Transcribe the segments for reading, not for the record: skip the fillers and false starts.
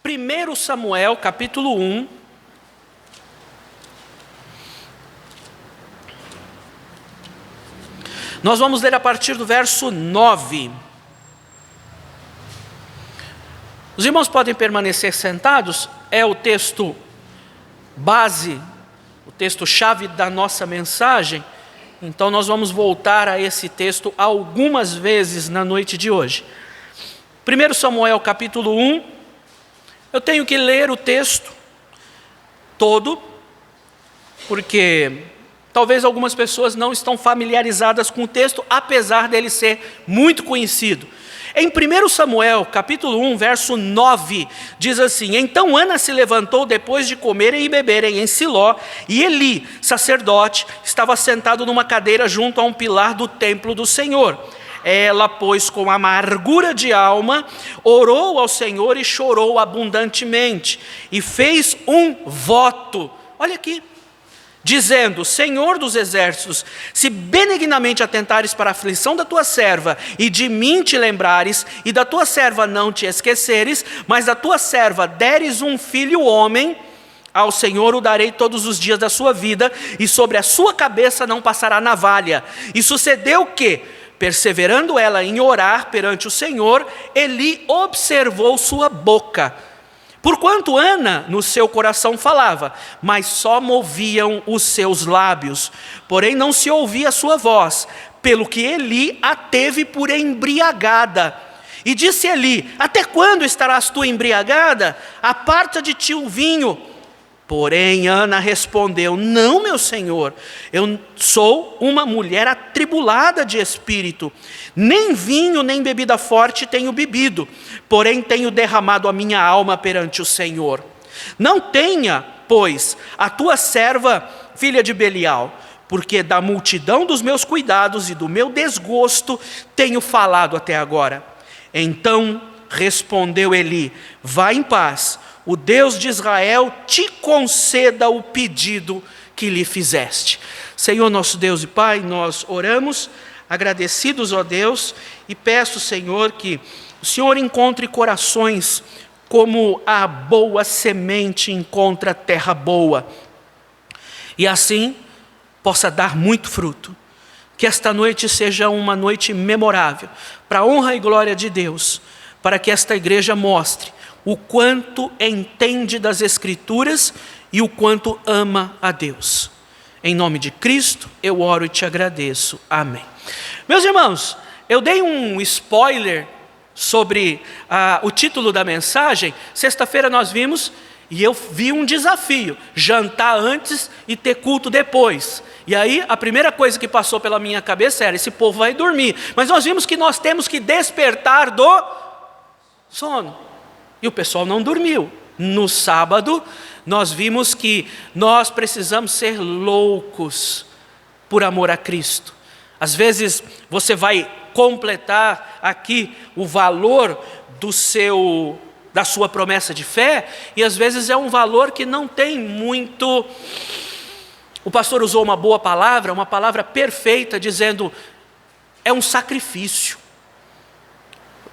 1 Samuel, capítulo 1. Nós vamos ler a partir do verso 9. Os irmãos podem permanecer sentados, é o texto base, o texto-chave da nossa mensagem. Então nós vamos voltar a esse texto algumas vezes na noite de hoje. 1 Samuel capítulo 1, eu tenho que ler o texto todo, porque talvez algumas pessoas não estão familiarizadas com o texto, apesar dele ser muito conhecido. Em 1 Samuel, capítulo 1, verso 9, diz assim: Então Ana se levantou depois de comerem e beberem em Siló, e Eli, sacerdote, estava sentado numa cadeira junto a um pilar do templo do Senhor. Ela, pois, com amargura de alma, orou ao Senhor e chorou abundantemente, e fez um voto. Olha aqui. Dizendo: Senhor dos exércitos, se benignamente atentares para a aflição da tua serva, e de mim te lembrares, e da tua serva não te esqueceres, mas da tua serva deres um filho homem, ao Senhor o darei todos os dias da sua vida, e sobre a sua cabeça não passará navalha. E sucedeu que, perseverando ela em orar perante o Senhor, Eli observou sua boca. Porquanto Ana no seu coração falava, mas só moviam os seus lábios, porém não se ouvia a sua voz, pelo que Eli a teve por embriagada. E disse Eli: Até quando estarás tu embriagada? Aparta de ti o vinho. Porém Ana respondeu: Não, meu senhor, eu sou uma mulher atribulada de espírito, nem vinho nem bebida forte tenho bebido, porém tenho derramado a minha alma perante o Senhor. Não tenha, pois, a tua serva filha de Belial, porque da multidão dos meus cuidados e do meu desgosto tenho falado até agora. Então respondeu Eli: Vá em paz, o Deus de Israel te conceda o pedido que lhe fizeste. Senhor nosso Deus e Pai, nós oramos, agradecidos, ó Deus, e peço, Senhor, que o Senhor encontre corações como a boa semente encontra terra boa, e assim possa dar muito fruto. Que esta noite seja uma noite memorável, para a honra e glória de Deus, para que esta igreja mostre o quanto entende das Escrituras e o quanto ama a Deus. Em nome de Cristo, eu oro e te agradeço. Amém. Meus irmãos, eu dei um spoiler sobre o título da mensagem. Sexta-feira nós vimos, e eu vi um desafio: jantar antes e ter culto depois. E aí a primeira coisa que passou pela minha cabeça era: esse povo vai dormir. Mas nós vimos que nós temos que despertar do sono. E o pessoal não dormiu. No sábado, nós vimos que nós precisamos ser loucos por amor a Cristo. Às vezes, você vai completar aqui o valor da sua promessa de fé, e às vezes é um valor que não tem muito... O pastor usou uma boa palavra, uma palavra perfeita, dizendo: é um sacrifício.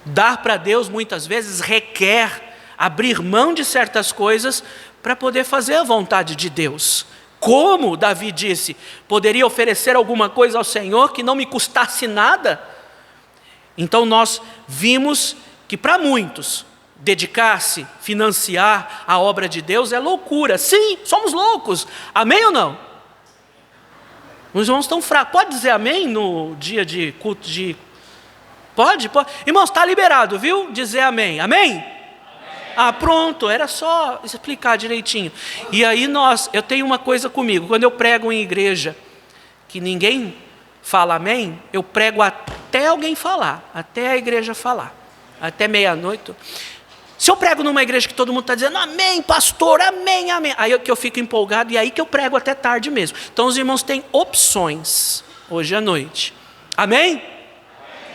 Dar para Deus muitas vezes requer abrir mão de certas coisas para poder fazer a vontade de Deus. Como Davi disse: poderia oferecer alguma coisa ao Senhor que não me custasse nada? Então nós vimos que para muitos dedicar-se, financiar a obra de Deus é loucura. Sim, somos loucos. Amém ou não? Os irmãos estão fracos. Pode dizer amém no dia de culto de... Pode? Irmãos, está liberado, viu? Dizer amém. Amém? Ah, pronto, era só explicar direitinho. E aí eu tenho uma coisa comigo: quando eu prego em igreja que ninguém fala amém, eu prego até alguém falar, até a igreja falar, até meia-noite. Se eu prego numa igreja que todo mundo está dizendo amém, pastor, amém, amém, aí que eu fico empolgado, e aí que eu prego até tarde mesmo. Então os irmãos têm opções hoje à noite. Amém?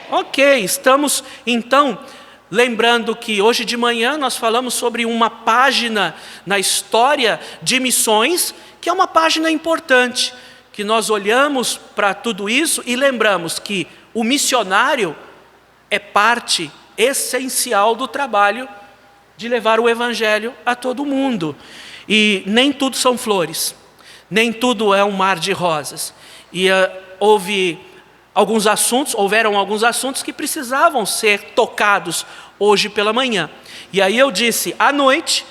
Ok, estamos então lembrando que hoje de manhã nós falamos sobre uma página na história de missões, que é uma página importante, que nós olhamos para tudo isso e lembramos que o missionário é parte essencial do trabalho de levar o evangelho a todo mundo. E nem tudo são flores, nem tudo é um mar de rosas. E houveram alguns assuntos que precisavam ser tocados hoje pela manhã. E aí eu disse, à noite,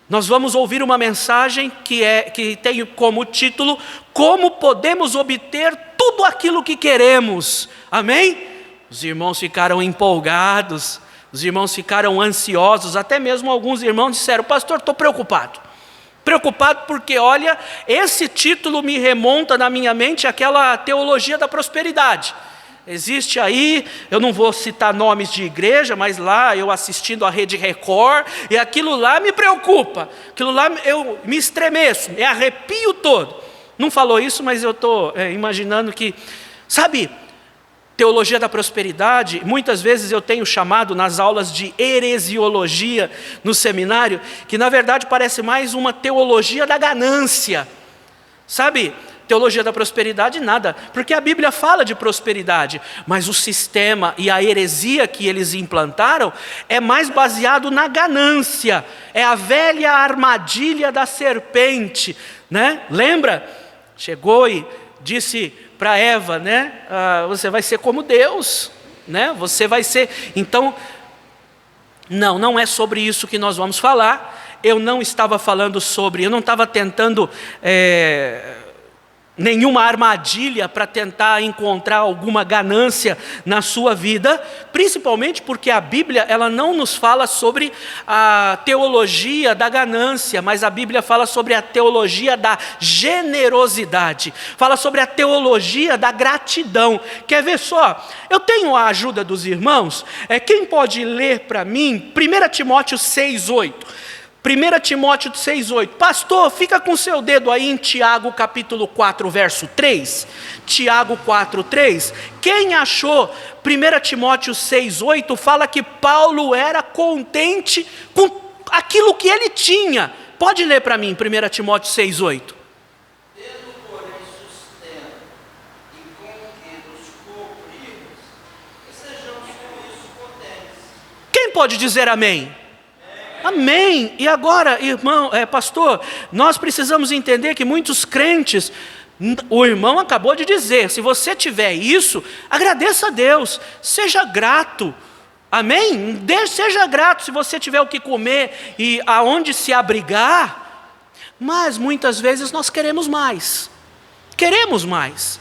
nós vamos ouvir uma mensagem que tem como título, Como podemos obter tudo aquilo que queremos. Amém? Os irmãos ficaram empolgados, os irmãos ficaram ansiosos, até mesmo alguns irmãos disseram, pastor, estou preocupado. Preocupado porque, olha, esse título me remonta na minha mente àquela teologia da prosperidade. Existe aí, eu não vou citar nomes de igreja, mas lá eu assistindo a Rede Record, e aquilo lá me preocupa, aquilo lá eu me estremeço, me arrepio todo. Não falou isso, mas eu estou imaginando que, sabe, teologia da prosperidade, muitas vezes eu tenho chamado nas aulas de heresiologia no seminário, que na verdade parece mais uma teologia da ganância, sabe? Teologia da prosperidade nada, porque a Bíblia fala de prosperidade, mas o sistema e a heresia que eles implantaram é mais baseado na ganância, é a velha armadilha da serpente, né? Lembra? Chegou e disse para Eva, né? Você vai ser como Deus, né? Você vai ser. Então, não é sobre isso que nós vamos falar. Eu não estava falando sobre, eu não estava tentando nenhuma armadilha para tentar encontrar alguma ganância na sua vida, principalmente porque a Bíblia ela não nos fala sobre a teologia da ganância, mas a Bíblia fala sobre a teologia da generosidade, fala sobre a teologia da gratidão. Quer ver só? Eu tenho a ajuda dos irmãos, quem pode ler para mim 1 Timóteo 6,8? 1 Timóteo 6,8. Pastor, fica com seu dedo aí em Tiago capítulo 4, verso 3. Tiago 4, 3. Quem achou 1 Timóteo 6,8 fala que Paulo era contente com aquilo que ele tinha. Pode ler para mim 1 Timóteo 6,8. Tendo, porém, sustento e com que nos cobrimos, que sejamos com isso contentes. Quem pode dizer amém? Amém. E agora, irmão, pastor, nós precisamos entender que muitos crentes, o irmão acabou de dizer, se você tiver isso, agradeça a Deus, seja grato. Amém? Seja grato se você tiver o que comer e aonde se abrigar. Mas muitas vezes nós queremos mais. Queremos mais.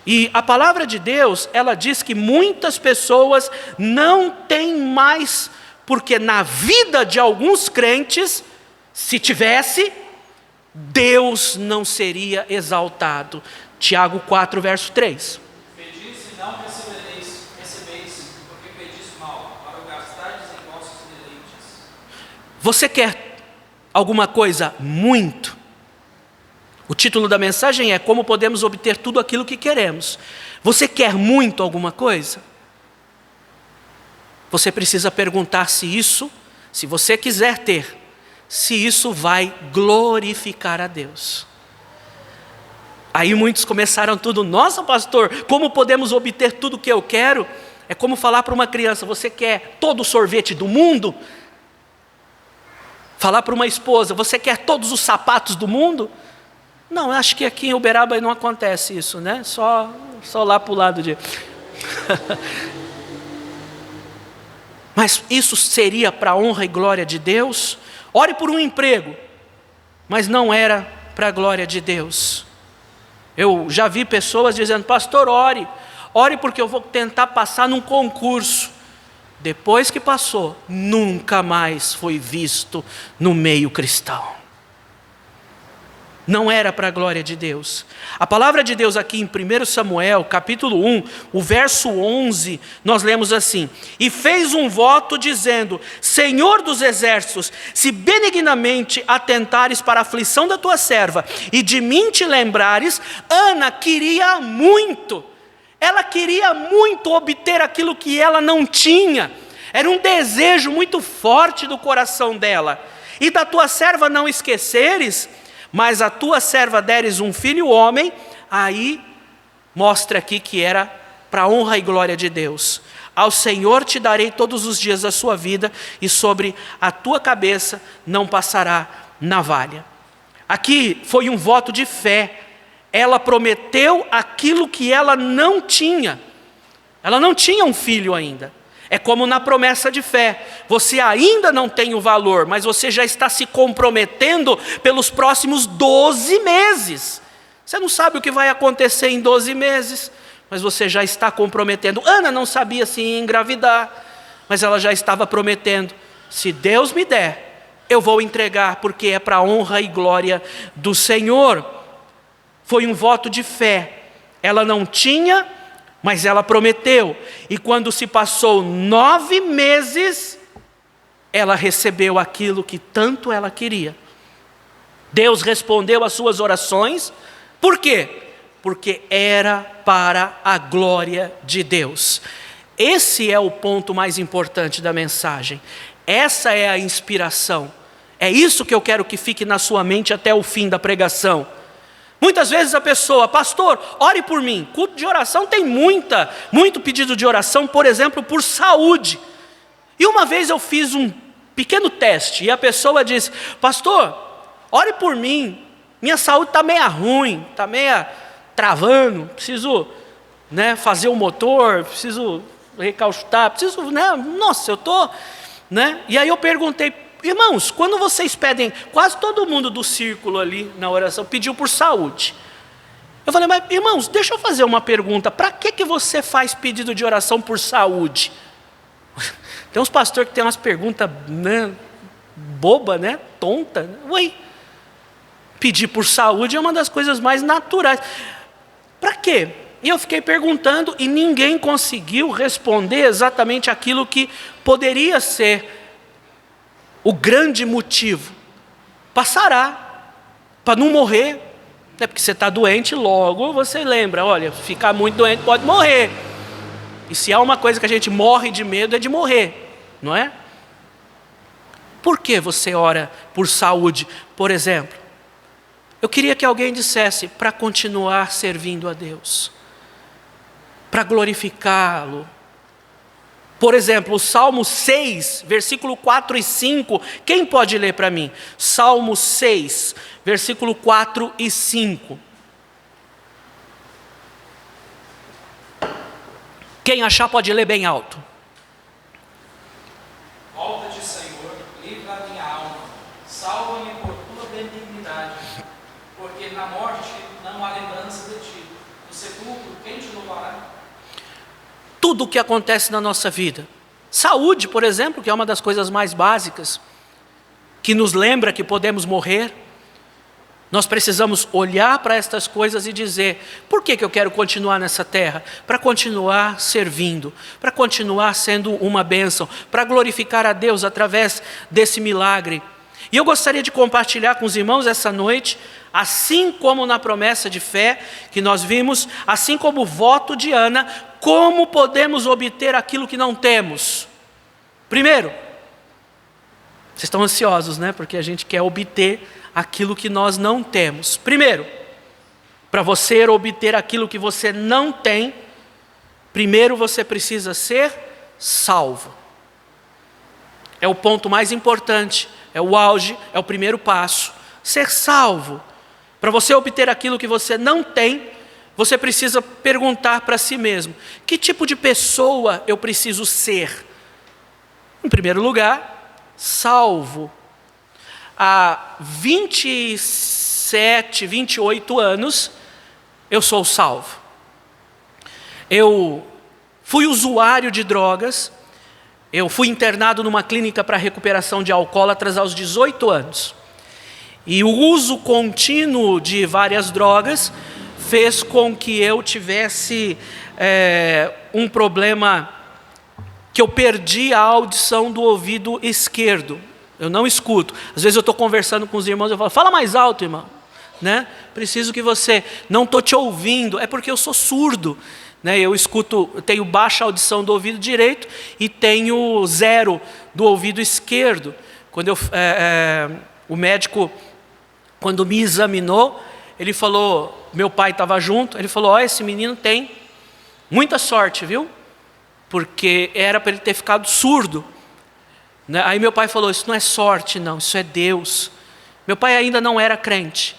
E a palavra de Deus, ela diz que muitas pessoas não têm mais, porque na vida de alguns crentes, se tivesse, Deus não seria exaltado. Tiago 4, verso 3. Pedis e não recebeis, porque pedis mal, para o gastardes em vossos deleites. Você quer alguma coisa muito? O título da mensagem é Como podemos obter tudo aquilo que queremos. Você quer muito alguma coisa? Você precisa perguntar se você quiser ter, se isso vai glorificar a Deus. Aí muitos começaram tudo, nossa pastor, como podemos obter tudo que eu quero? É como falar para uma criança, você quer todo o sorvete do mundo? Falar para uma esposa, você quer todos os sapatos do mundo? Não, acho que aqui em Uberaba não acontece isso, né? Só lá para o lado de... Mas isso seria para a honra e glória de Deus? Ore por um emprego, mas não era para a glória de Deus. Eu já vi pessoas dizendo, pastor, ore porque eu vou tentar passar num concurso. Depois que passou, nunca mais foi visto no meio cristão. Não era para a glória de Deus. A palavra de Deus aqui em 1 Samuel, capítulo 1, o verso 11, nós lemos assim: E fez um voto dizendo, Senhor dos exércitos, se benignamente atentares para a aflição da tua serva, e de mim te lembrares. Ana queria muito, ela queria muito obter aquilo que ela não tinha, era um desejo muito forte do coração dela. E da tua serva não esqueceres, mas a tua serva deres um filho homem. Aí mostra aqui que era para a honra e glória de Deus. ao Senhor te darei todos os dias da sua vida, e sobre a tua cabeça não passará navalha. Aqui foi um voto de fé. Ela prometeu aquilo que ela não tinha. Ela não tinha um filho ainda. É como na promessa de fé. Você ainda não tem o valor, mas você já está se comprometendo pelos próximos 12 meses. Você não sabe o que vai acontecer em 12 meses, mas você já está comprometendo. Ana não sabia se ia engravidar, mas ela já estava prometendo: se Deus me der, eu vou entregar, porque é para a honra e glória do Senhor. Foi um voto de fé. Ela não tinha, mas ela prometeu. E quando se passou 9 meses, ela recebeu aquilo que tanto ela queria. Deus respondeu às suas orações. Por quê? Porque era para a glória de Deus. Esse é o ponto mais importante da mensagem. Essa é a inspiração. É isso que eu quero que fique na sua mente até o fim da pregação. Muitas vezes a pessoa: pastor, ore por mim. Culto de oração tem muito pedido de oração, por exemplo, por saúde. E uma vez eu fiz um pequeno teste, e a pessoa disse: pastor, ore por mim, minha saúde está meio ruim, está meio travando, preciso fazer o motor, preciso recalchutar, preciso, nossa, eu estou... E aí eu perguntei: irmãos, quando vocês pedem, quase todo mundo do círculo ali na oração pediu por saúde. Eu falei: mas irmãos, deixa eu fazer uma pergunta, para que você faz pedido de oração por saúde? Tem uns pastores que tem umas perguntas boba, tonta. Ué, pedir por saúde é uma das coisas mais naturais. Para quê? E eu fiquei perguntando e ninguém conseguiu responder exatamente aquilo que poderia ser o grande motivo. Passará, para não morrer. Porque você está doente, logo você lembra: olha, ficar muito doente pode morrer. E se há uma coisa que a gente morre de medo, é de morrer, não é? Por que você ora por saúde, por exemplo? Eu queria que alguém dissesse: para continuar servindo a Deus, para glorificá-lo. Por exemplo, o Salmo 6, versículo 4 e 5. Quem pode ler para mim? Salmo 6, versículo 4 e 5. Quem achar pode ler bem alto. Volta-te, Senhor, livra a minha alma, salva-me por tua benignidade, porque na morte não há lembrança de ti, no sepulcro quem te louvará? Tudo o que acontece na nossa vida, saúde, por exemplo, que é uma das coisas mais básicas, que nos lembra que podemos morrer, nós precisamos olhar para estas coisas e dizer: por que eu quero continuar nessa terra? Para continuar servindo, para continuar sendo uma bênção, para glorificar a Deus através desse milagre. E eu gostaria de compartilhar com os irmãos essa noite, assim como na promessa de fé que nós vimos, assim como o voto de Ana, como podemos obter aquilo que não temos. Primeiro, vocês estão ansiosos, porque a gente quer obter aquilo que nós não temos. Primeiro, para você obter aquilo que você não tem, primeiro você precisa ser salvo. É o ponto mais importante, é o auge, é o primeiro passo. Ser salvo. Para você obter aquilo que você não tem, você precisa perguntar para si mesmo: que tipo de pessoa eu preciso ser? Em primeiro lugar, salvo. Há 27, 28 anos, eu sou salvo. Eu fui usuário de drogas, eu fui internado numa clínica para recuperação de alcoólatras aos 18 anos. E o uso contínuo de várias drogas fez com que eu tivesse um problema, que eu perdi a audição do ouvido esquerdo. Eu não escuto. Às vezes eu estou conversando com os irmãos, eu falo: fala mais alto, irmão. Preciso que você... Não estou te ouvindo. É porque eu sou surdo. Eu escuto, eu tenho baixa audição do ouvido direito e tenho 0 do ouvido esquerdo. Quando o médico, quando me examinou, ele falou, meu pai estava junto, ele falou: esse menino tem muita sorte, viu? porque era para ele ter ficado surdo, né? Aí meu pai falou, isso não é sorte não, isso é Deus. Meu pai ainda não era crente,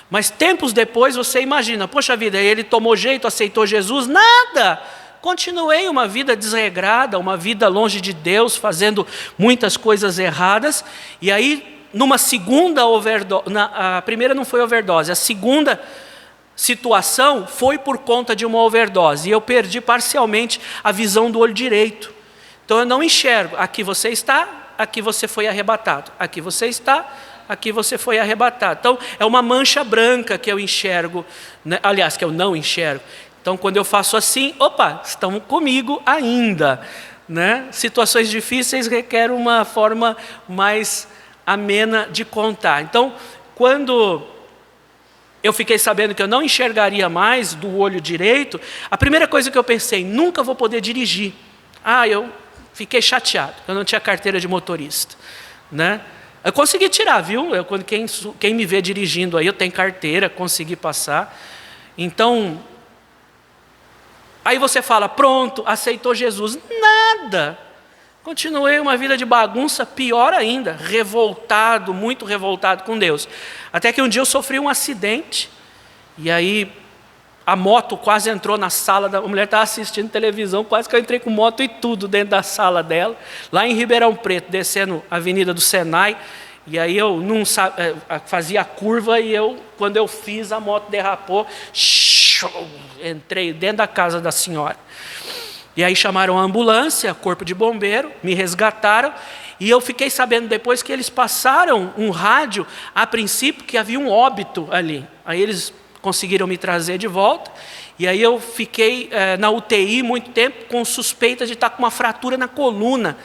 mas tempos depois você imagina, poxa vida, ele tomou jeito, aceitou Jesus, nada, continuei uma vida desregrada, uma vida longe de Deus, fazendo muitas coisas erradas, e aí numa segunda overdose, a primeira não foi overdose, a segunda situação foi por conta de uma overdose, e eu perdi parcialmente a visão do olho direito, então eu não enxergo, aqui você está, aqui você foi arrebatado, aqui você está, aqui você foi arrebatado. Então, é uma mancha branca que eu enxergo, né? Aliás, que eu não enxergo. Então, quando eu faço assim, opa, estão comigo ainda, né? Situações difíceis requerem uma forma mais amena de contar. Então, quando eu fiquei sabendo que eu não enxergaria mais do olho direito, a primeira coisa que eu pensei, nunca vou poder dirigir. Eu fiquei chateado, eu não tinha carteira de motorista, né? Eu consegui tirar, viu? Quem me vê dirigindo aí, eu tenho carteira, consegui passar. Então, aí você fala, pronto, aceitou Jesus. Nada. Continuei uma vida de bagunça, pior ainda, revoltado, muito revoltado com Deus. Até que um dia eu sofri um acidente, e aí a moto quase entrou na sala, a mulher estava assistindo televisão, quase que eu entrei com moto e tudo dentro da sala dela, lá em Ribeirão Preto, descendo a Avenida do Senai, e aí eu não fazia a curva, e quando eu fiz, a moto derrapou, entrei dentro da casa da senhora. E aí chamaram a ambulância, corpo de bombeiro, me resgataram, e eu fiquei sabendo depois que eles passaram um rádio, a princípio, que havia um óbito ali. Aí eles conseguiram me trazer de volta, e aí eu fiquei na UTI muito tempo, com suspeita de estar com uma fratura na coluna,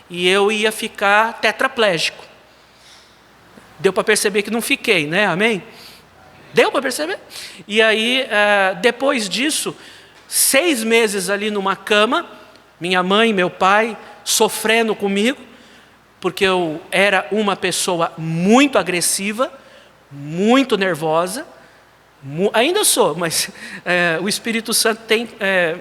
e eu ia ficar tetraplégico. Deu para perceber que não fiquei, né? Amém? Deu para perceber? E aí, depois disso, 6 meses ali numa cama, minha mãe e meu pai sofrendo comigo, porque eu era uma pessoa muito agressiva, muito nervosa, ainda sou, mas o Espírito Santo tem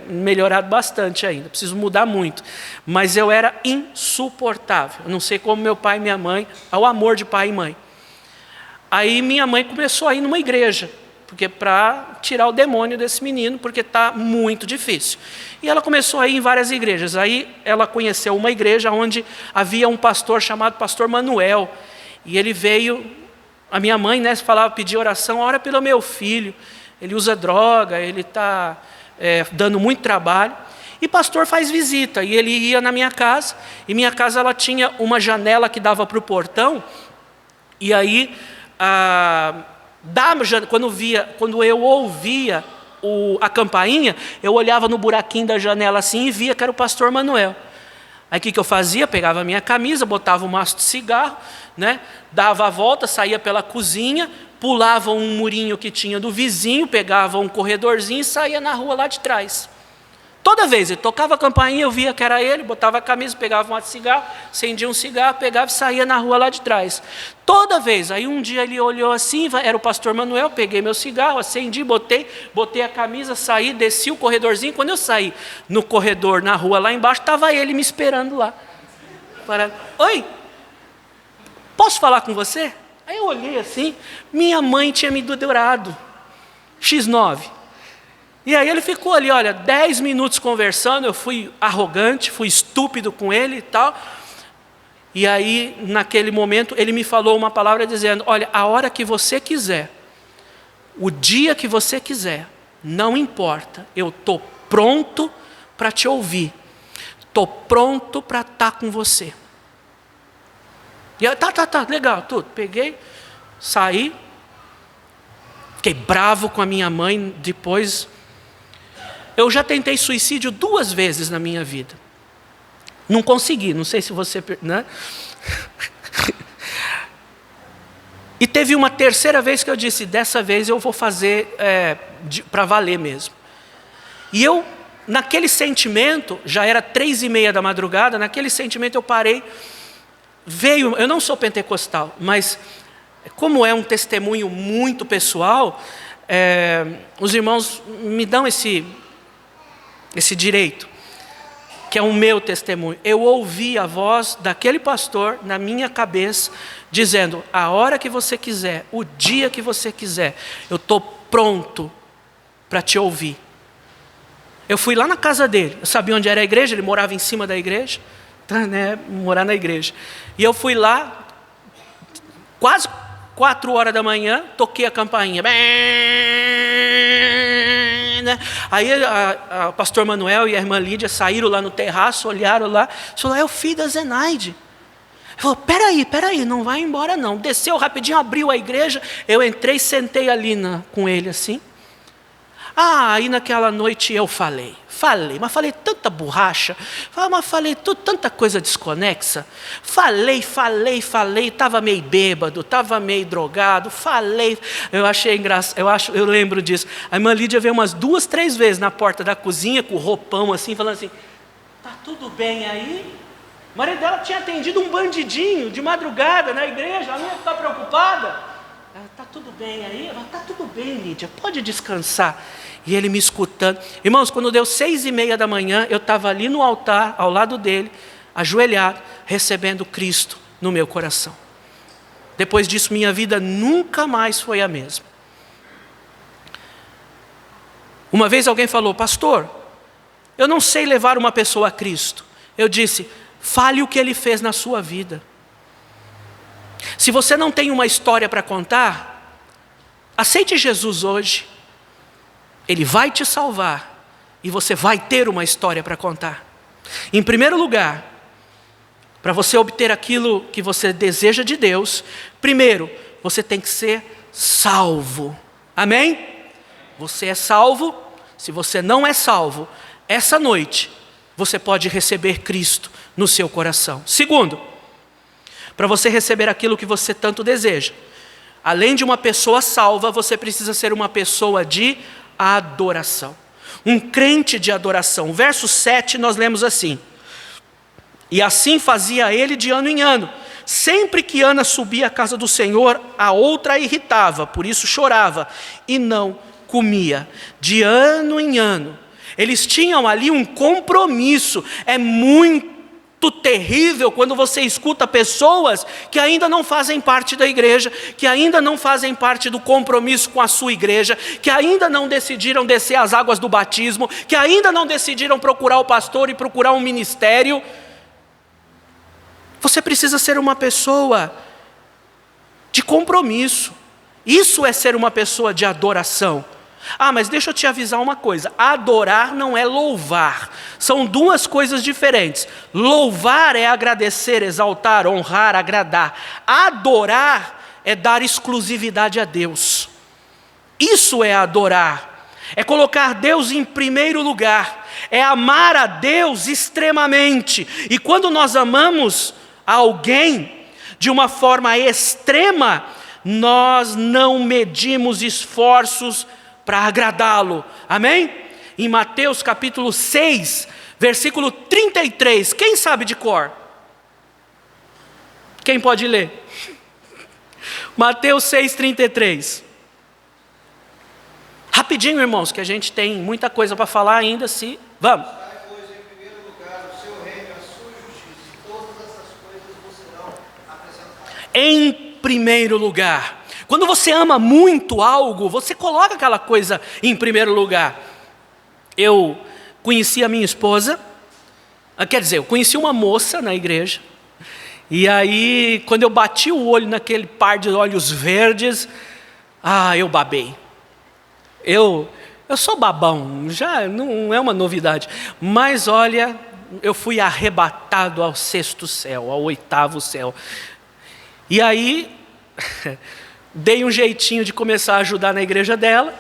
melhorado bastante ainda, preciso mudar muito, mas eu era insuportável, não sei como meu pai e minha mãe, ao amor de pai e mãe. Aí minha mãe começou a ir numa igreja, porque para tirar o demônio desse menino, porque está muito difícil. E ela começou a ir em várias igrejas, aí ela conheceu uma igreja onde havia um pastor chamado Pastor Manuel, e ele veio. A minha mãe, né, pedia oração, ora pelo meu filho, ele usa droga, ele está dando muito trabalho. E pastor faz visita, e ele ia na minha casa, e minha casa ela tinha uma janela que dava para o portão, e aí, quando eu ouvia a campainha, eu olhava no buraquinho da janela assim e via que era o pastor Manuel. Aí o que eu fazia? Pegava a minha camisa, botava um maço de cigarro, né? Dava a volta, saía pela cozinha, pulava um murinho que tinha do vizinho, pegava um corredorzinho e saía na rua lá de trás. Toda vez, ele tocava a campainha, eu via que era ele, botava a camisa, pegava um maço de cigarro, acendia um cigarro, pegava e saía na rua lá de trás. Toda vez, aí um dia ele olhou assim, era o pastor Manuel, peguei meu cigarro, acendi, botei a camisa, saí, desci o corredorzinho. Quando eu saí no corredor, na rua lá embaixo, estava ele me esperando lá. Oi, posso falar com você? Aí eu olhei assim, minha mãe tinha me dedurado, X9. E aí ele ficou ali, 10 minutos conversando, eu fui arrogante, fui estúpido com ele e tal. E aí, naquele momento, ele me falou uma palavra dizendo, olha, a hora que você quiser, o dia que você quiser, não importa, eu estou pronto para te ouvir, estou pronto para estar com você. E eu, tá, legal, tudo. Peguei, saí, fiquei bravo com a minha mãe depois. Eu já tentei suicídio 2 vezes na minha vida. Não consegui, não sei se você... né? E teve uma terceira vez que eu disse, dessa vez eu vou fazer para valer mesmo. E eu, naquele sentimento, já era 3:30 da madrugada, naquele sentimento eu parei, eu não sou pentecostal, mas como é um testemunho muito pessoal, os irmãos me dão esse direito. que é o meu testemunho. Eu ouvi a voz daquele pastor na minha cabeça, dizendo: a hora que você quiser, o dia que você quiser, eu estou pronto para te ouvir. Eu fui lá na casa dele, eu sabia onde era a igreja, ele morava em cima da igreja, morar na igreja. E eu fui lá, quase 4 horas da manhã, toquei a campainha. Aí o pastor Manuel e a irmã Lídia saíram lá no terraço, olharam lá, falaram: é o filho da Zenaide. Ele falou: peraí, não vai embora não. Desceu rapidinho, abriu a igreja, eu entrei, sentei ali com ele assim. Aí naquela noite eu falei, mas falei tanta borracha, mas falei tanta coisa desconexa. Falei, estava meio bêbado, estava meio drogado, falei. Eu achei engraçado, eu lembro disso. A irmã Lídia veio umas 2, 3 vezes na porta da cozinha, com o roupão assim, falando assim: tá tudo bem aí? O marido dela tinha atendido um bandidinho de madrugada na igreja, ela não ia ficar preocupada? Está tudo bem aí? Está tudo bem, Lídia, pode descansar. E ele me escutando. Irmãos, quando deu 6:30 da manhã, eu estava ali no altar, ao lado dele, ajoelhado, recebendo Cristo no meu coração. Depois disso, minha vida nunca mais foi a mesma. Uma vez alguém falou: pastor, eu não sei levar uma pessoa a Cristo. Eu disse: fale o que ele fez na sua vida. Se você não tem uma história para contar, aceite Jesus hoje. Ele vai te salvar e você vai ter uma história para contar. Em primeiro lugar, para você obter aquilo que você deseja de Deus, primeiro, você tem que ser salvo. Amém? Você é salvo. Se você não é salvo, essa noite você pode receber Cristo no seu coração. Segundo, para você receber aquilo que você tanto deseja, além de uma pessoa salva, você precisa ser uma pessoa de adoração. Um crente de adoração. Verso 7 nós lemos assim: e assim fazia ele de ano em ano. Sempre que Ana subia à casa do Senhor, a outra a irritava, por isso chorava e não comia. De ano em ano. Eles tinham ali um compromisso. É muito terrível quando você escuta pessoas que ainda não fazem parte da igreja, que ainda não fazem parte do compromisso com a sua igreja, que ainda não decidiram descer as águas do batismo, que ainda não decidiram procurar o pastor e procurar um ministério. Você precisa ser uma pessoa de compromisso. Isso é ser uma pessoa de adoração. Mas deixa eu te avisar uma coisa: adorar não é louvar, são duas coisas diferentes. Louvar é agradecer, exaltar, honrar, agradar. Adorar é dar exclusividade a Deus. Isso é adorar, é colocar Deus em primeiro lugar, é amar a Deus extremamente. E quando nós amamos alguém de uma forma extrema, nós não medimos esforços para agradá-lo. Amém? Em Mateus capítulo 6, versículo 33. Quem sabe de cor? Quem pode ler? Mateus 6, 33. Rapidinho, irmãos, que a gente tem muita coisa para falar ainda. Vamos. Pois em primeiro lugar o seu reino, a sua justiça, e todas essas coisas vos serão acrescentadas. Em primeiro lugar. Quando você ama muito algo, você coloca aquela coisa em primeiro lugar. Eu conheci a minha esposa, eu conheci uma moça na igreja, e aí quando eu bati o olho naquele par de olhos verdes, eu babei. Eu sou babão, já não é uma novidade, mas olha, eu fui arrebatado ao 6º céu, ao 8º céu. E aí dei um jeitinho de começar a ajudar na igreja dela.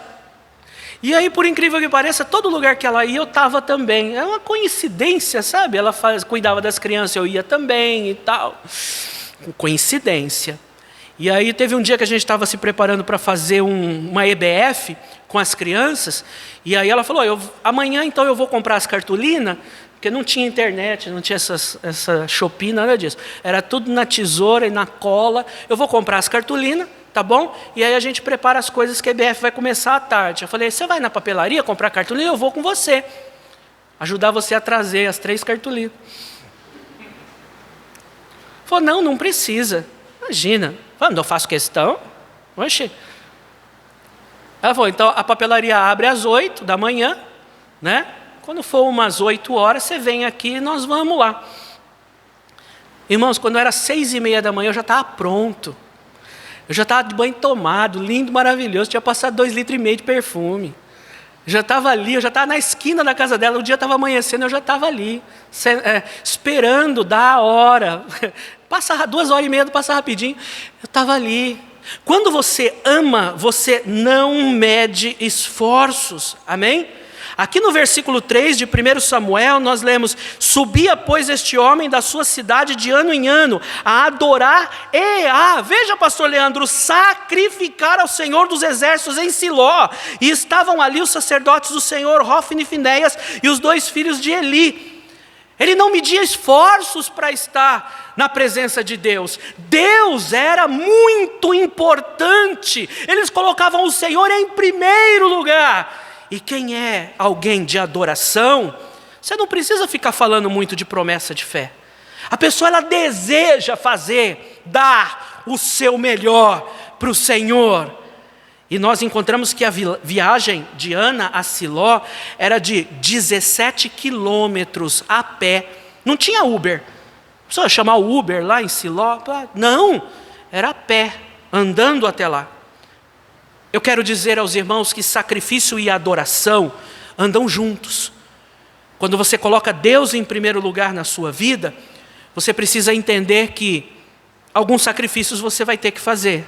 E aí, por incrível que pareça, todo lugar que ela ia, eu estava também. É uma coincidência, sabe? Ela cuidava das crianças, eu ia também e tal. Coincidência. E aí teve um dia que a gente estava se preparando para fazer uma EBF com as crianças. E aí ela falou: amanhã então eu vou comprar as cartolinas, porque não tinha internet, não tinha essa Shopee, nada disso. Era tudo na tesoura e na cola. Eu vou comprar as cartolinas, tá bom? E aí a gente prepara as coisas que a EBF vai começar à tarde. Eu falei: você vai na papelaria comprar cartolina? Eu vou com você. ajudar você a trazer as 3 cartolinas. Falou, não precisa. Imagina. Falei, eu faço questão. Oxê. Ela falou, então a papelaria abre às 8 da manhã, né? Quando for umas 8 horas, você vem aqui e nós vamos lá. Irmãos, quando era 6:30 da manhã, eu já estava pronto. Eu já estava de banho tomado, lindo, maravilhoso. Tinha passado 2,5 litros de perfume. Eu já estava ali, eu já estava na esquina da casa dela. O dia estava amanhecendo, eu já estava ali, esperando dar a hora. Passava 2h30, passa rapidinho. Eu estava ali. Quando você ama, você não mede esforços. Amém? Aqui no versículo 3 de 1 Samuel, nós lemos: subia, pois, este homem da sua cidade de ano em ano, a adorar veja, pastor Leandro, sacrificar ao Senhor dos exércitos em Siló. E estavam ali os sacerdotes do Senhor, Hofni e Finéias, e os 2 filhos de Eli. Ele não media esforços para estar na presença de Deus. Deus era muito importante. Eles colocavam o Senhor em primeiro lugar. E quem é alguém de adoração, você não precisa ficar falando muito de promessa de fé. A pessoa, ela deseja dar o seu melhor para o Senhor. E nós encontramos que a viagem de Ana a Siló era de 17 quilômetros a pé. Não tinha Uber. Precisa chamar o Uber lá em Siló? Não, era a pé, andando até lá. Eu quero dizer aos irmãos que sacrifício e adoração andam juntos. Quando você coloca Deus em primeiro lugar na sua vida, você precisa entender que alguns sacrifícios você vai ter que fazer.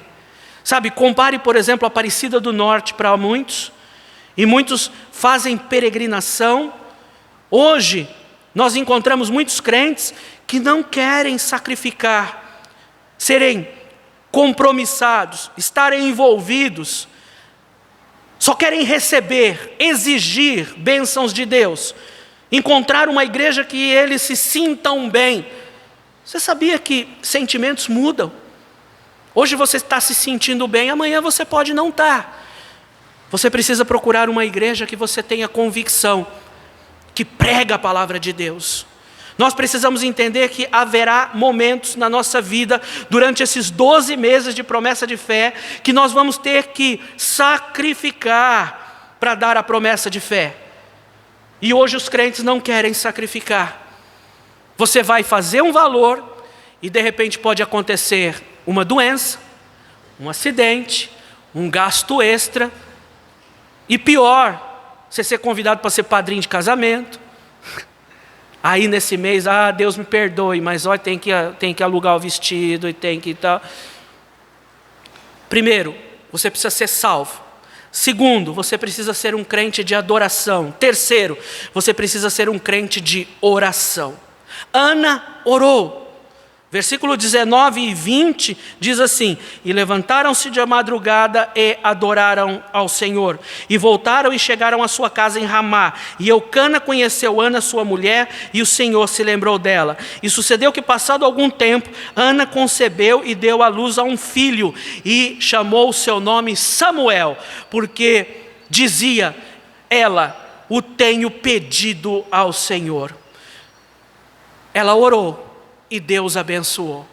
Sabe, compare, por exemplo, a Aparecida do Norte para muitos, e muitos fazem peregrinação. Hoje, nós encontramos muitos crentes que não querem sacrificar, serem compromissados, estarem envolvidos, só querem receber, exigir bênçãos de Deus, encontrar uma igreja que eles se sintam bem. Você sabia que sentimentos mudam? Hoje você está se sentindo bem, amanhã você pode não estar. Você precisa procurar uma igreja que você tenha convicção, que prega a palavra de Deus. Nós precisamos entender que haverá momentos na nossa vida, durante esses 12 meses de promessa de fé, que nós vamos ter que sacrificar para dar a promessa de fé. E hoje os crentes não querem sacrificar. Você vai fazer um valor e de repente pode acontecer uma doença, um acidente, um gasto extra, e pior, você ser convidado para ser padrinho de casamento. Aí nesse mês, Deus me perdoe, mas olha, tem que alugar o vestido e tem que tal. Primeiro, você precisa ser salvo. Segundo, você precisa ser um crente de adoração. Terceiro, você precisa ser um crente de oração. Ana orou. Versículo 19 e 20 diz assim: e levantaram-se de madrugada e adoraram ao Senhor, e voltaram e chegaram à sua casa em Ramá, e Eucana conheceu Ana sua mulher, e o Senhor se lembrou dela. E sucedeu que, passado algum tempo, Ana concebeu e deu à luz a um filho, e chamou o seu nome Samuel, porque dizia ela: o tenho pedido ao Senhor. Ela orou e Deus abençoou.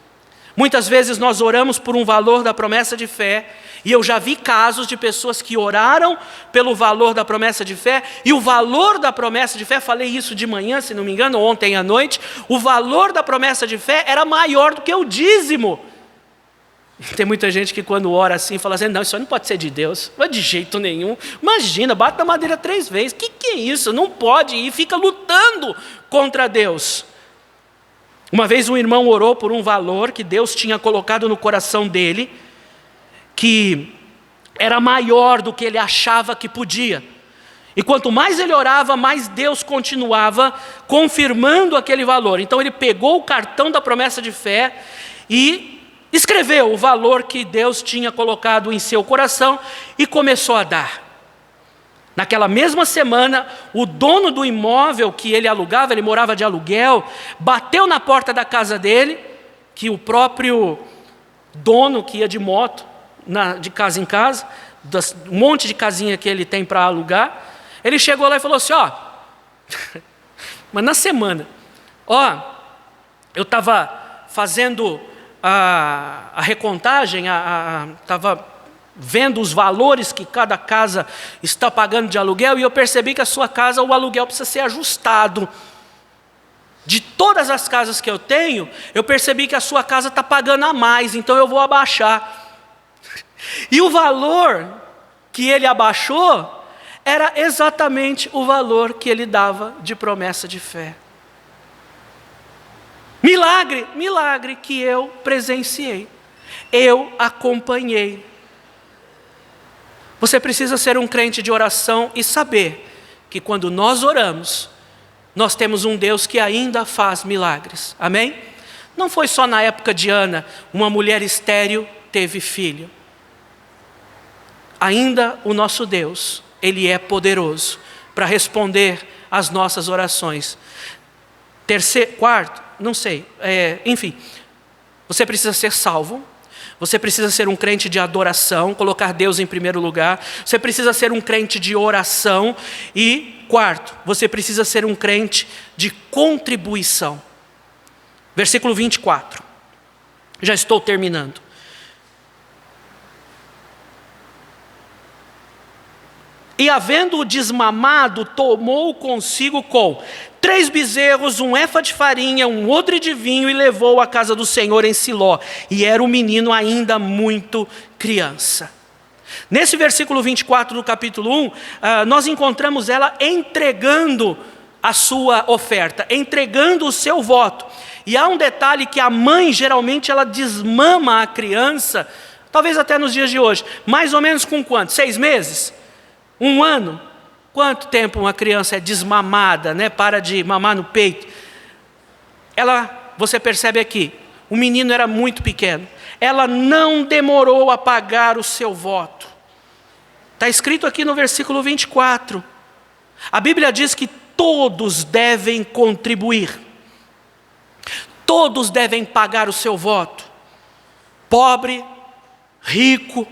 Muitas vezes nós oramos por um valor da promessa de fé, e eu já vi casos de pessoas que oraram pelo valor da promessa de fé, e o valor da promessa de fé, falei isso de manhã, se não me engano, ontem à noite, o valor da promessa de fé era maior do que o dízimo. Tem muita gente que quando ora assim, fala assim: não, isso não pode ser de Deus, não é de jeito nenhum. Imagina, bate na madeira 3 vezes, que é isso? Não pode, e fica lutando contra Deus. Uma vez um irmão orou por um valor que Deus tinha colocado no coração dele, que era maior do que ele achava que podia. E quanto mais ele orava, mais Deus continuava confirmando aquele valor. Então ele pegou o cartão da promessa de fé e escreveu o valor que Deus tinha colocado em seu coração e começou a dar. Naquela mesma semana, o dono do imóvel que ele alugava, ele morava de aluguel, bateu na porta da casa dele, que o próprio dono que ia de moto, de casa em casa, um monte de casinha que ele tem para alugar, ele chegou lá e falou assim: mas na semana. Eu estava fazendo a recontagem, estava vendo os valores que cada casa está pagando de aluguel, e eu percebi que a sua casa, o aluguel precisa ser ajustado. De todas as casas que eu tenho, eu percebi que a sua casa está pagando a mais, então eu vou abaixar. E o valor que ele abaixou era exatamente o valor que ele dava de promessa de fé. Milagre que eu presenciei, eu acompanhei. Você precisa ser um crente de oração e saber que quando nós oramos, nós temos um Deus que ainda faz milagres. Amém? Não foi só na época de Ana, uma mulher estéril teve filho. Ainda o nosso Deus, Ele é poderoso para responder às nossas orações. Quarto, não sei, enfim, você precisa ser salvo. Você precisa ser um crente de adoração, colocar Deus em primeiro lugar. Você precisa ser um crente de oração. E quarto, você precisa ser um crente de contribuição. Versículo 24. Já estou terminando. E havendo-o desmamado, tomou consigo com 3 bezerros, 1 efa de farinha, 1 odre de vinho, e levou à casa do Senhor em Siló. E era o menino ainda muito criança. Nesse versículo 24 do capítulo 1, nós encontramos ela entregando a sua oferta, entregando o seu voto. E há um detalhe que a mãe, geralmente, ela desmama a criança, talvez até nos dias de hoje, mais ou menos com quanto? 6 meses? 1 ano? Quanto tempo uma criança é desmamada, né? Para de mamar no peito? Você percebe aqui, o menino era muito pequeno. Ela não demorou a pagar o seu voto. Está escrito aqui no versículo 24. A Bíblia diz que todos devem contribuir. Todos devem pagar o seu voto. Pobre, rico.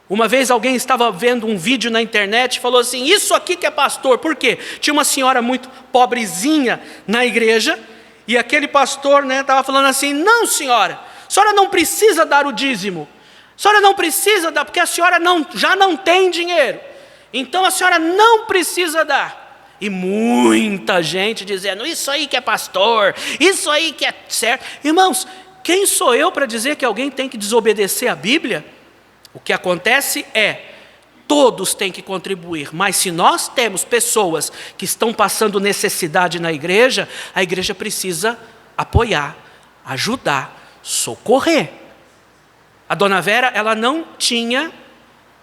Uma vez alguém estava vendo um vídeo na internet e falou assim: isso aqui que é pastor. Por quê? Tinha uma senhora muito pobrezinha na igreja, e aquele pastor estava falando assim: não, senhora, a senhora não precisa dar o dízimo. A senhora não precisa dar, porque a senhora já não tem dinheiro. Então a senhora não precisa dar. E muita gente dizendo: isso aí que é pastor, isso aí que é certo. Irmãos, quem sou eu para dizer que alguém tem que desobedecer a Bíblia? O que acontece todos têm que contribuir, mas se nós temos pessoas que estão passando necessidade na igreja, a igreja precisa apoiar, ajudar, socorrer. A dona Vera, ela não tinha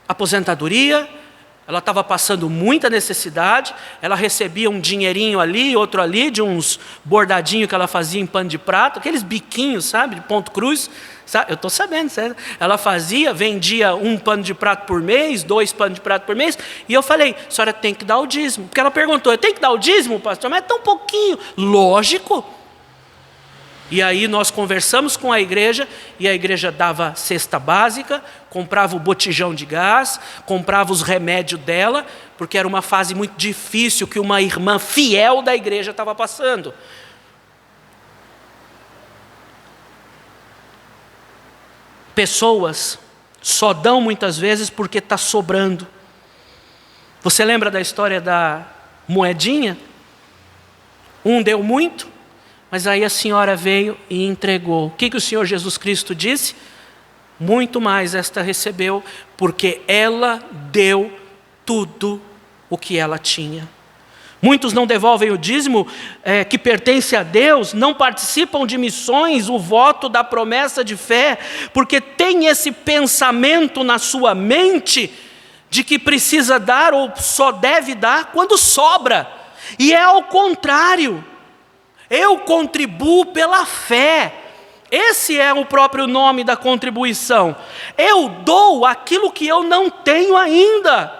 aposentadoria, ela estava passando muita necessidade, ela recebia um dinheirinho ali, outro ali, de uns bordadinhos que ela fazia em pano de prato, aqueles biquinhos, sabe, de ponto cruz, sabe? Eu estou sabendo, sério. Ela fazia, vendia 1 pano de prato por mês, 2 panos de prato por mês, e eu falei: a senhora tem que dar o dízimo, porque ela perguntou: eu tenho que dar o dízimo, pastor? Mas é tão pouquinho. Lógico. E aí nós conversamos com a igreja, e a igreja dava cesta básica, comprava o botijão de gás, comprava os remédios dela, porque era uma fase muito difícil que uma irmã fiel da igreja estava passando. Pessoas só dão muitas vezes porque está sobrando. Você lembra da história da moedinha? Um deu muito, mas aí a senhora veio e entregou. O que o Senhor Jesus Cristo disse? Muito mais esta recebeu, porque ela deu tudo o que ela tinha. Muitos não devolvem o dízimo que pertence a Deus, não participam de missões, o voto da promessa de fé, porque tem esse pensamento na sua mente de que precisa dar ou só deve dar quando sobra. E é ao contrário. Eu contribuo pela fé. Esse é o próprio nome da contribuição. Eu dou aquilo que eu não tenho ainda.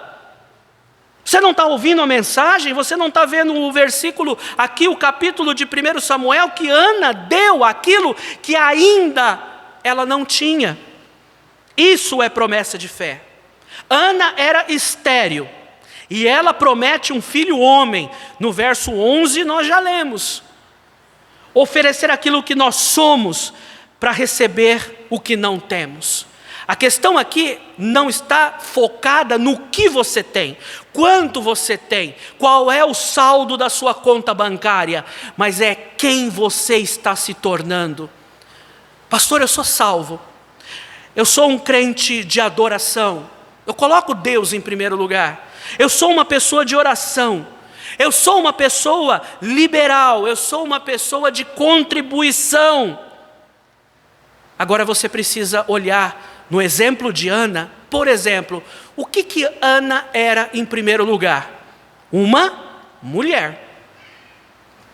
Você não está ouvindo a mensagem? Você não está vendo o versículo aqui, o capítulo de 1 Samuel, que Ana deu aquilo que ainda ela não tinha. Isso é promessa de fé. Ana era estéril. E ela promete um filho homem. No verso 11 nós já lemos. Oferecer aquilo que nós somos para receber o que não temos. A questão aqui não está focada no que você tem, quanto você tem, qual é o saldo da sua conta bancária, mas é quem você está se tornando. Pastor, eu sou salvo, eu sou um crente de adoração, eu coloco Deus em primeiro lugar, eu sou uma pessoa de oração, eu sou uma pessoa liberal, eu sou uma pessoa de contribuição. Agora você precisa olhar no exemplo de Ana, por exemplo, o que Ana era em primeiro lugar? Uma mulher.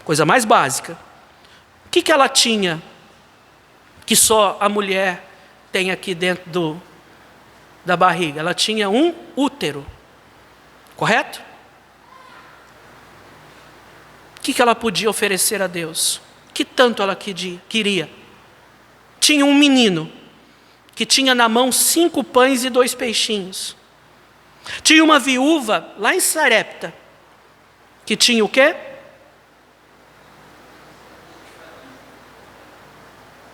Coisa mais básica. O que ela tinha que só a mulher tem aqui dentro da barriga? Ela tinha um útero. Correto? O que ela podia oferecer a Deus? Que tanto ela queria? Tinha um menino que tinha na mão 5 pães e 2 peixinhos. Tinha uma viúva lá em Sarepta, que tinha o quê?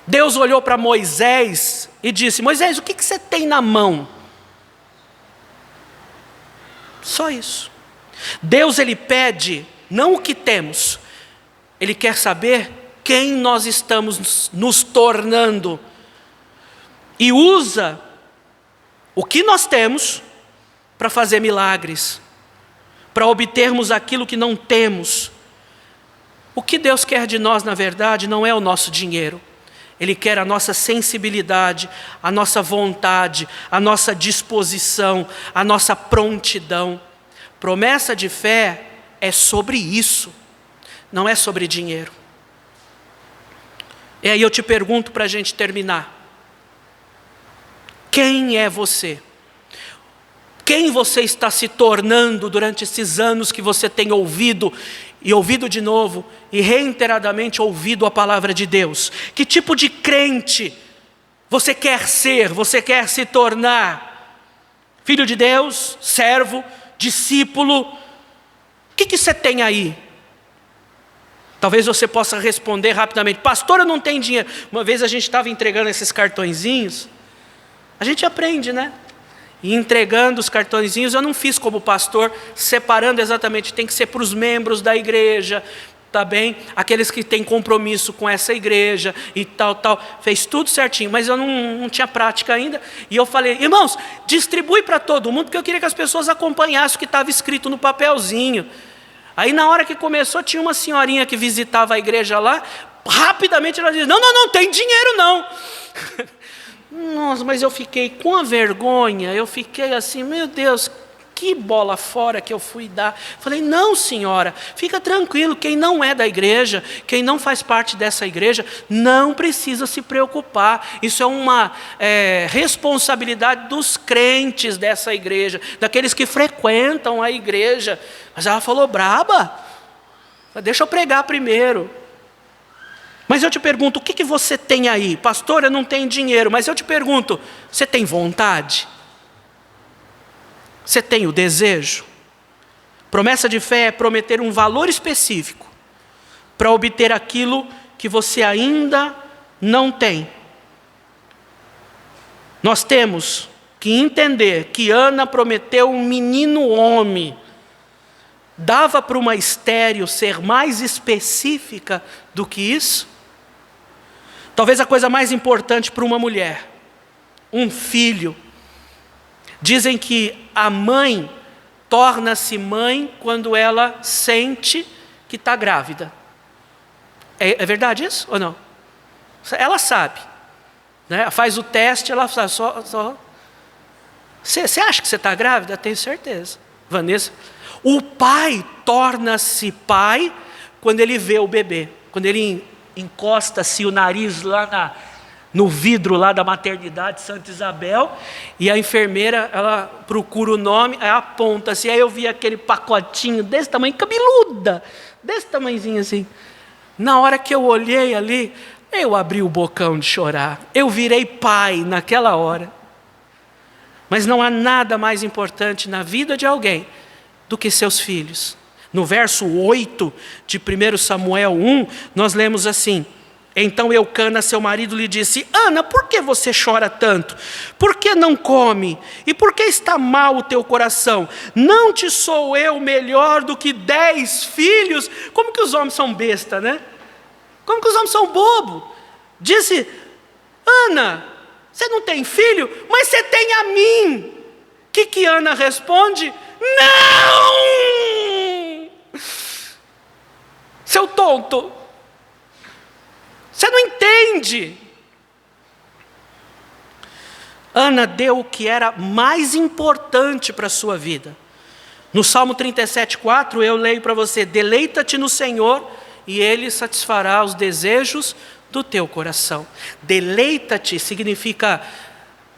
Deus olhou para Moisés e disse: Moisés, o que você tem na mão? Só isso. Deus, ele pede não o que temos, ele quer saber quem nós estamos nos tornando. E usa o que nós temos para fazer milagres, para obtermos aquilo que não temos. O que Deus quer de nós, na verdade, não é o nosso dinheiro. Ele quer a nossa sensibilidade, a nossa vontade, a nossa disposição, a nossa prontidão. Promessa de fé é sobre isso, não é sobre dinheiro. E aí eu te pergunto para a gente terminar. Quem é você? Quem você está se tornando durante esses anos que você tem ouvido, e ouvido de novo, e reiteradamente ouvido a palavra de Deus? Que tipo de crente você quer ser, você quer se tornar? Filho de Deus, servo, discípulo? O que você tem aí? Talvez você possa responder rapidamente: pastor, eu não tenho dinheiro. Uma vez a gente estava entregando esses cartõezinhos. A gente aprende, né? E entregando os cartõezinhos, eu não fiz como pastor, separando exatamente, tem que ser para os membros da igreja, tá bem? Aqueles que têm compromisso com essa igreja e tal. Fez tudo certinho, mas eu não tinha prática ainda. E eu falei: irmãos, distribui para todo mundo, porque eu queria que as pessoas acompanhassem o que estava escrito no papelzinho. Aí na hora que começou, tinha uma senhorinha que visitava a igreja lá, rapidamente ela disse: não tem dinheiro não. Nossa, mas eu fiquei com a vergonha, eu fiquei assim: meu Deus, que bola fora que eu fui dar. Falei: não, senhora, fica tranquilo, quem não é da igreja, quem não faz parte dessa igreja, não precisa se preocupar. Isso é uma responsabilidade dos crentes dessa igreja, daqueles que frequentam a igreja. Mas ela falou braba: deixa eu pregar primeiro. Mas eu te pergunto, o que você tem aí? Pastor, eu não tenho dinheiro, mas eu te pergunto, você tem vontade? Você tem o desejo? Promessa de fé é prometer um valor específico para obter aquilo que você ainda não tem. Nós temos que entender que Ana prometeu um menino homem. Dava para uma estéril ser mais específica do que isso? Talvez a coisa mais importante para uma mulher, um filho. Dizem que a mãe torna-se mãe quando ela sente que está grávida. É verdade isso ou não? Ela sabe, né? Faz o teste, ela sabe. Você acha que você está grávida? Tenho certeza. Vanessa, o pai torna-se pai quando ele vê o bebê, quando ele encosta-se o nariz lá no vidro lá da maternidade Santa Isabel, e a enfermeira, ela procura o nome, aí aponta-se, aí eu vi aquele pacotinho desse tamanho, cabeluda, desse tamanhozinho assim. Na hora que eu olhei ali, eu abri o bocão de chorar, eu virei pai naquela hora. Mas não há nada mais importante na vida de alguém do que seus filhos. No verso 8 de 1 Samuel 1, nós lemos assim: então Eucana, seu marido, lhe disse: Ana, por que você chora tanto? Por que não come? E por que está mal o teu coração? Não te sou eu melhor do que 10 filhos? Como que os homens são besta, né? Como que os homens são bobo? Disse: Ana, você não tem filho, mas você tem a mim. O que Ana responde? Não! Seu tonto, você não entende. Ana deu o que era mais importante para a sua vida. No Salmo 37:4 eu leio para você: deleita-te no Senhor e Ele satisfará os desejos do teu coração. Deleita-te significa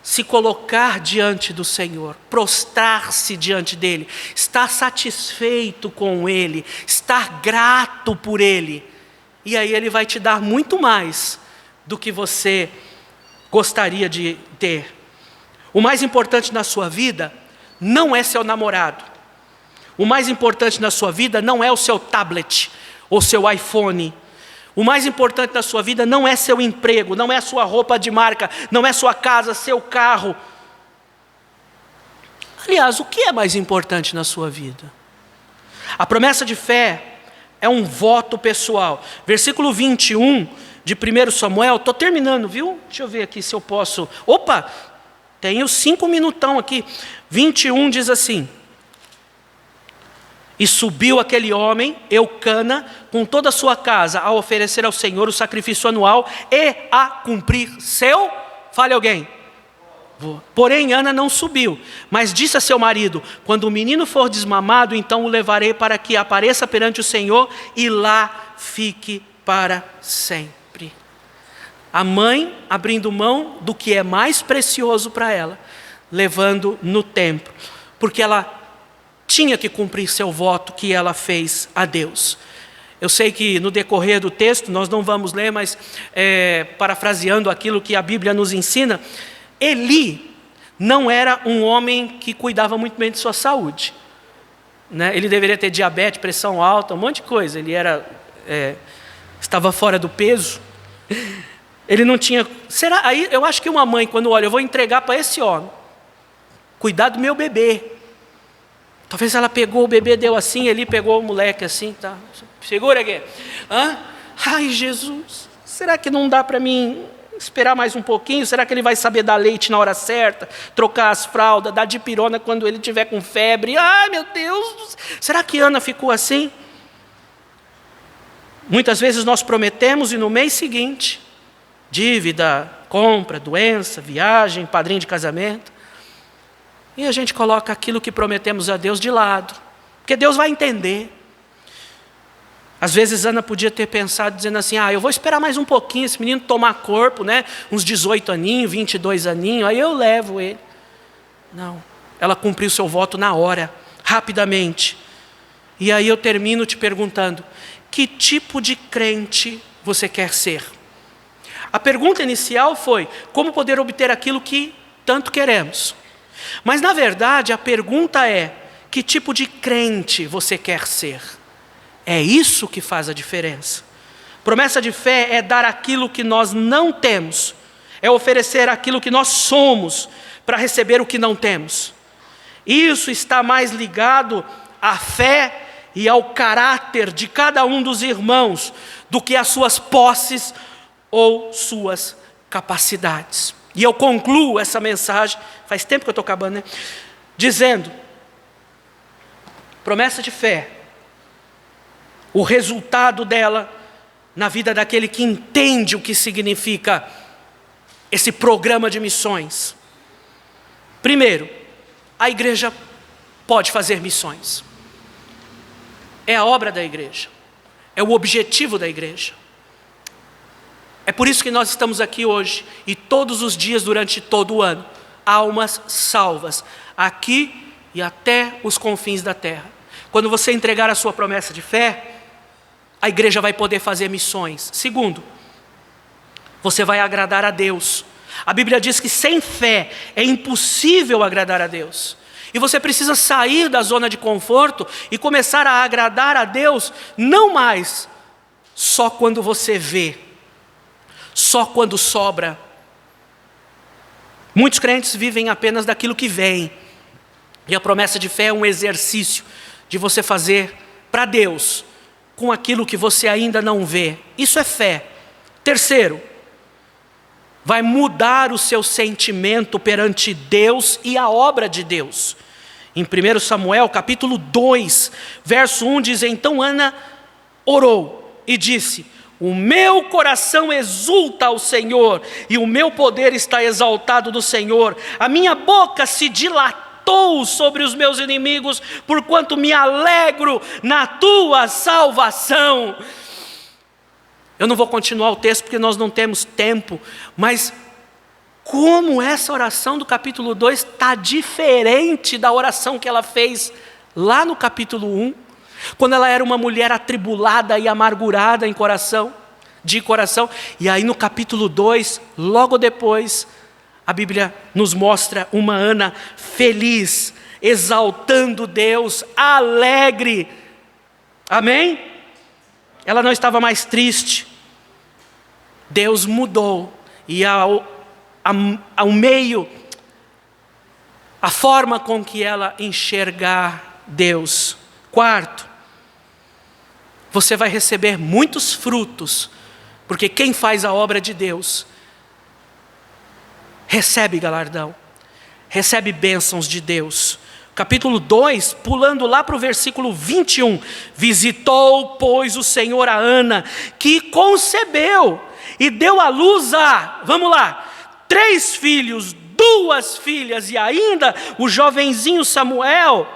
se colocar diante do Senhor, prostrar-se diante dEle, estar satisfeito com Ele, estar grato por Ele. E aí Ele vai te dar muito mais do que você gostaria de ter. O mais importante na sua vida não é seu namorado. O mais importante na sua vida não é o seu tablet ou seu iPhone. O mais importante na sua vida não é seu emprego, não é a sua roupa de marca, não é sua casa, seu carro. Aliás, o que é mais importante na sua vida? A promessa de fé é um voto pessoal. Versículo 21 de 1 Samuel, estou terminando, viu? Deixa eu ver aqui se eu posso. Opa, tenho 5 minutão aqui. 21 diz assim: e subiu aquele homem, Eucana, com toda a sua casa, a oferecer ao Senhor o sacrifício anual e a cumprir seu... Fale alguém. Porém Ana não subiu, mas disse a seu marido: quando o menino for desmamado, então o levarei para que apareça perante o Senhor e lá fique para sempre. A mãe abrindo mão do que é mais precioso para ela, levando no templo, porque ela tinha que cumprir seu voto que ela fez a Deus. Eu sei que no decorrer do texto, nós não vamos ler, mas parafraseando aquilo que a Bíblia nos ensina, Eli não era um homem que cuidava muito bem de sua saúde, né? Ele deveria ter diabetes, pressão alta, um monte de coisa. Ele estava fora do peso. Ele não tinha... Aí eu acho que uma mãe, quando olha, eu vou entregar para esse homem, cuidar do meu bebê. Talvez ela pegou o bebê, deu assim, ele pegou o moleque assim, tá? Segura aqui. Ai, Jesus, será que não dá para mim esperar mais um pouquinho? Será que ele vai saber dar leite na hora certa? Trocar as fraldas, dar dipirona quando ele tiver com febre? Ai, meu Deus, será que Ana ficou assim? Muitas vezes nós prometemos e no mês seguinte, dívida, compra, doença, viagem, padrinho de casamento, e a gente coloca aquilo que prometemos a Deus de lado, porque Deus vai entender. Às vezes Ana podia ter pensado, dizendo assim: eu vou esperar mais um pouquinho, esse menino tomar corpo, né? Uns 18 aninhos, 22 aninhos, aí eu levo ele. Não, ela cumpriu seu voto na hora, rapidamente. E aí eu termino te perguntando: que tipo de crente você quer ser? A pergunta inicial foi: como poder obter aquilo que tanto queremos? Mas na verdade a pergunta é: que tipo de crente você quer ser? É isso que faz a diferença. Promessa de fé é dar aquilo que nós não temos, é oferecer aquilo que nós somos para receber o que não temos. Isso está mais ligado à fé e ao caráter de cada um dos irmãos do que às suas posses ou suas capacidades. E eu concluo essa mensagem, faz tempo que eu estou acabando, né? Dizendo: promessa de fé, o resultado dela na vida daquele que entende o que significa esse programa de missões. Primeiro, a igreja pode fazer missões. É a obra da igreja, é o objetivo da igreja. É por isso que nós estamos aqui hoje e todos os dias durante todo o ano. Almas salvas, aqui e até os confins da terra. Quando você entregar a sua promessa de fé, a igreja vai poder fazer missões. Segundo, você vai agradar a Deus. A Bíblia diz que sem fé é impossível agradar a Deus. E você precisa sair da zona de conforto e começar a agradar a Deus, não mais só quando você vê, só quando sobra. Muitos crentes vivem apenas daquilo que vem. E a promessa de fé é um exercício de você fazer para Deus com aquilo que você ainda não vê. Isso é fé. Terceiro, vai mudar o seu sentimento perante Deus e a obra de Deus. Em 1 Samuel, capítulo 2, verso 1, diz: então Ana orou e disse: o meu coração exulta ao Senhor, e o meu poder está exaltado do Senhor. A minha boca se dilatou sobre os meus inimigos, porquanto me alegro na tua salvação. Eu não vou continuar o texto porque nós não temos tempo, mas como essa oração do capítulo 2 está diferente da oração que ela fez lá no capítulo 1, quando ela era uma mulher atribulada e amargurada de coração. E aí no capítulo 2, logo depois, a Bíblia nos mostra uma Ana feliz, exaltando Deus, alegre. Amém? Ela não estava mais triste. Deus mudou. E ao meio, a forma com que ela enxergar Deus. Quarto, você vai receber muitos frutos, porque quem faz a obra de Deus recebe galardão, recebe bênçãos de Deus. Capítulo 2, pulando lá para o versículo 21. Visitou, pois, o Senhor a Ana, que concebeu e deu à luz a, vamos lá, 3 filhos, 2 filhas, e ainda o jovenzinho Samuel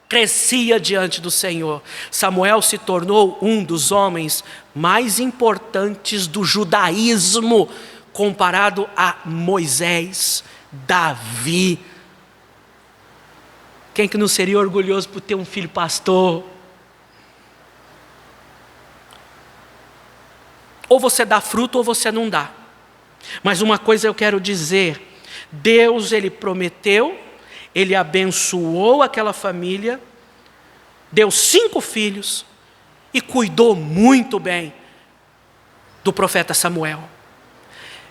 crescia diante do Senhor. Samuel se tornou um dos homens mais importantes do judaísmo, comparado a Moisés, Davi. Quem que não seria orgulhoso por ter um filho pastor? Ou você dá fruto ou você não dá. Mas uma coisa eu quero dizer: Deus, Ele prometeu, Ele abençoou aquela família, deu 5 filhos e cuidou muito bem do profeta Samuel.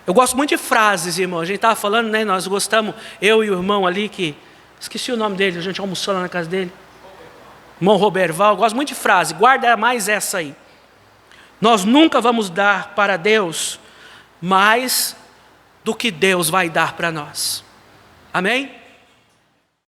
Eu gosto muito de frases, irmão. A gente estava falando, né? Nós gostamos, eu e o irmão ali que... esqueci o nome dele, a gente almoçou lá na casa dele. Irmão Roberval, eu gosto muito de frase. Guarda mais essa aí. Nós nunca vamos dar para Deus mais do que Deus vai dar para nós. Amém?